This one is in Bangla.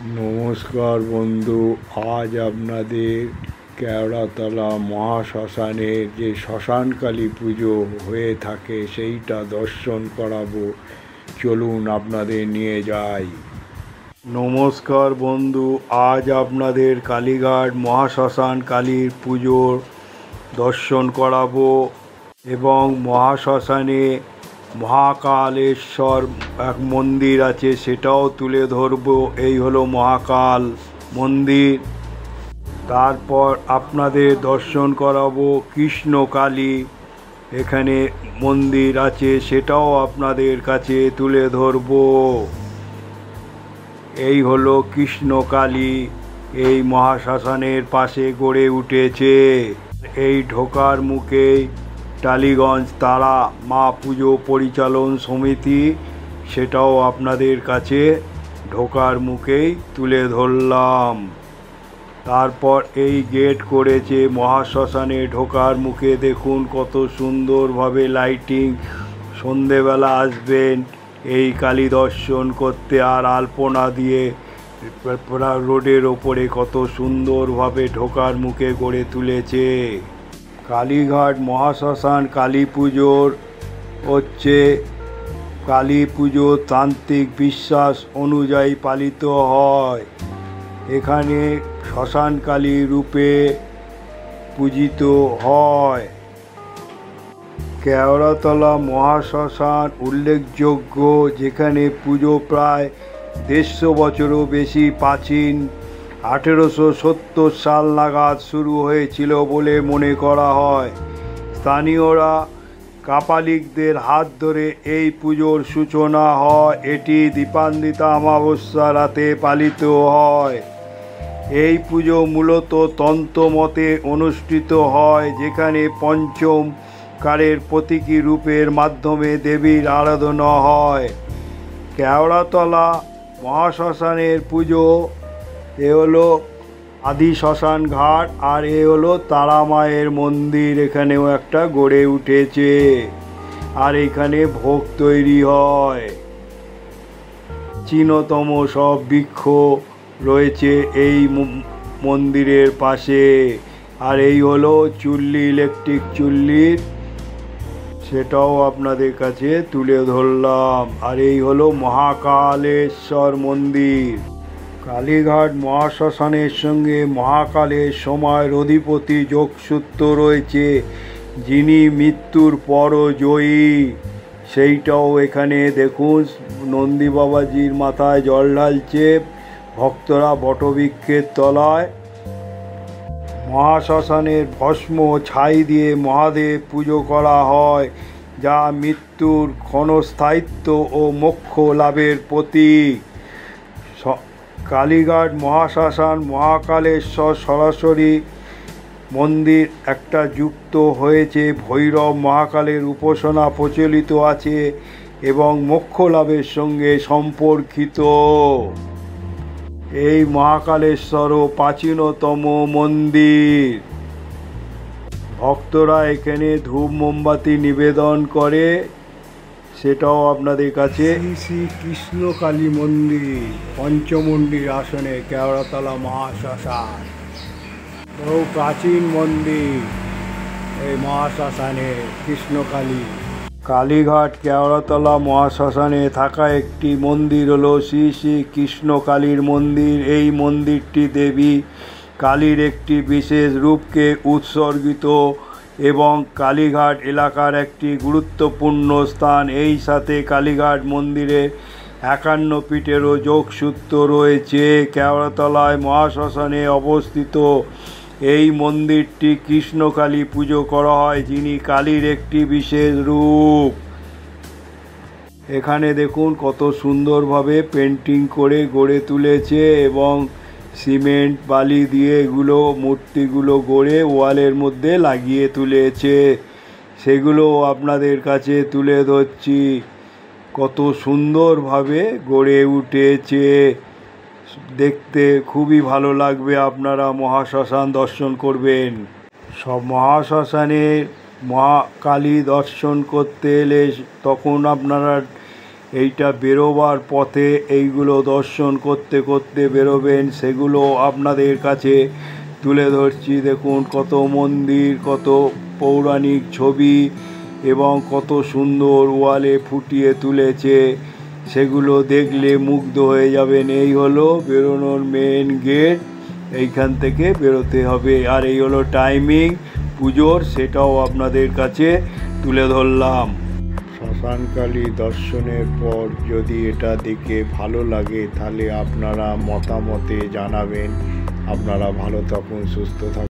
নমস্কার বন্ধু, আজ আপনাদের কেওড়াতলা মহাশ্মশানের যে শ্মশানকালী পুজো হয়ে থাকে সেইটা দর্শন করাবো। চলুন আপনাদের নিয়ে যাই। নমস্কার বন্ধু, আজ আপনাদের কালীঘাট মহাশ্মশান কালীর পুজোর দর্শন করাবো এবং মহাশ্মশানে মহাকালেশ্বর এক মন্দির আছে সেটাও তুলে ধরবো। এই হলো মহাকাল মন্দির। তারপর আপনাদের দর্শন করাবো কৃষ্ণকালী, এখানে মন্দির আছে সেটাও আপনাদের কাছে তুলে ধরবো। এই হলো কৃষ্ণকালী, এই মহাশ্মশানের পাশে গড়ে উঠেছে। এই ঢোকার মুখেই টালিগঞ্জ তারা মা পুজো পরিচালন সমিতি, সেটাও আপনাদের কাছে ঢোকার মুখেই তুলে ধরলাম। তারপর এই গেট করেছে মহাশ্মশানে ঢোকার মুখে, দেখুন কত সুন্দরভাবে লাইটিং। সন্ধেবেলা আসবেন এই কালী দর্শন করতে, আর আলপনা দিয়ে রোডের ওপরে কত সুন্দরভাবে ঢোকার মুখে গড়ে তুলেছে। কালীঘাট মহাশ্মশান কালী পুজোর হচ্ছে কালী পুজো তান্ত্রিক বিশ্বাস অনুযায়ী পালিত হয়। এখানে শ্মশানকালী রূপে পূজিত হয়। কেওড়াতলা মহাশ্মশান উল্লেখযোগ্য, যেখানে পুজো প্রায় 150 বছরও বেশি প্রাচীন। 1870 সাল নাগাদ শুরু হয়েছিল বলে মনে করা হয়। স্থানীয়রা কাপালিকদের হাত ধরে এই পুজোর সূচনা হয়। এটি দীপান্বিতা অমাবস্যা রাতে পালিত হয়। এই পুজো মূলত তন্ত্র মতে অনুষ্ঠিত হয়, যেখানে পঞ্চম কারের প্রতীকী রূপের মাধ্যমে দেবীর আরাধনা হয়। কেওড়াতলা মহাশ্মশানের পুজো, এ হলো আদি শ্মশান ঘাট, আর এ হলো তারা মায়ের মন্দির, এখানেও একটা গড়ে উঠেছে। আর এখানে ভোগ তৈরি হয়। প্রাচীনতম সব বৃক্ষ রয়েছে এই মন্দিরের পাশে। আর এই হলো চুল্লি, ইলেকট্রিক চুল্লি, সেটাও আপনাদের কাছে তুলে ধরলাম। আর এই হলো মহাকালেশ্বর মন্দির। কালীঘাট মহাশ্মশানের সঙ্গে মহাকালের সময়ের অধিপতি যোগসূত্র রয়েছে, যিনি মৃত্যুর পরও জয়ী। সেইটাও এখানে দেখুন, নন্দী বাবাজির মাথায় জল ঢালছে ভক্তরা বটবৃক্ষের তলায়। মহাশ্মশানের ভস্ম ছাই দিয়ে মহাদেব পুজো করা হয়, যা মৃত্যুর ক্ষণস্থায়িত্ব ও মোক্ষ লাভের প্রতীক। কালীঘাট মহাশ্মশান মহাকালেশ্বর সরাসরি মন্দির একটা যুক্ত হয়েছে, ভৈরব মহাকালের উপাসনা প্রচলিত আছে এবং মোক্ষ লাভের সঙ্গে সম্পর্কিত। এই মহাকালেশ্বরও প্রাচীনতম মন্দির। ভক্তরা এখানে ধূপ মোমবাতি নিবেদন করে, সেটাও আপনাদের কাছে। শ্রী কৃষ্ণকালী মন্দির, পঞ্চমন্দির আসনে কেওড়াতলা মহাশ্মশান, বহু প্রাচীন মন্দির এই মহাশ্মশানে কৃষ্ণকালী। কালীঘাট কেওড়াতলা মহাশ্মশানে থাকা একটি মন্দির হলো শ্রী শ্রী কৃষ্ণকালীর মন্দির। এই মন্দিরটি দেবী কালীর একটি বিশেষ রূপকে উৎসর্গিত এবং কালীঘাট এলাকার একটি গুরুত্বপূর্ণ স্থান। এই সাথে কালীঘাট মন্দিরে 51 পীঠেরও যোগসূত্র রয়েছে। কেওড়াতলায় মহাশ্মশানে অবস্থিত এই মন্দিরটি কৃষ্ণকালী পুজো করা হয়, যিনি কালীর একটি বিশেষ রূপ। এখানে দেখুন কত সুন্দরভাবে পেন্টিং করে গড়ে তুলেছে এবং সিমেন্ট বালি দিয়ে এগুলো মূর্তিগুলো গড়ে ওয়ালের মধ্যে লাগিয়ে তুলেছে, সেগুলো আপনাদের কাছে তুলে ধরছি। কত সুন্দরভাবে গড়ে উঠেছে, দেখতে খুবই ভালো লাগবে। আপনারা মহাশ্মশান দর্শন করবেন। সব মহাশ্মশানে মহাকালী দর্শন করতে এলে তখন আপনারা এইটা বেরোবার পথে এইগুলো দর্শন করতে করতে বেরোবেন, সেগুলো আপনাদের কাছে তুলে ধরছি। দেখুন কত মন্দির, কত পৌরাণিক ছবি এবং কত সুন্দর ওয়ালে ফুটিয়ে তুলেছে, সেগুলো দেখলে মুগ্ধ হয়ে যাবেন। এই হলো বেরোনোর মেন গেট, এইখান থেকে বেরোতে হবে। আর এই হলো টাইমিং পুজোর, সেটাও আপনাদের কাছে তুলে ধরলাম। শ্মশানকালী দর্শনের পর যদি এটা দেখে ভালো লাগে তাহলে আপনারা মতামতে জানাবেন। আপনারা ভালো থাকুন, সুস্থ থাকুন।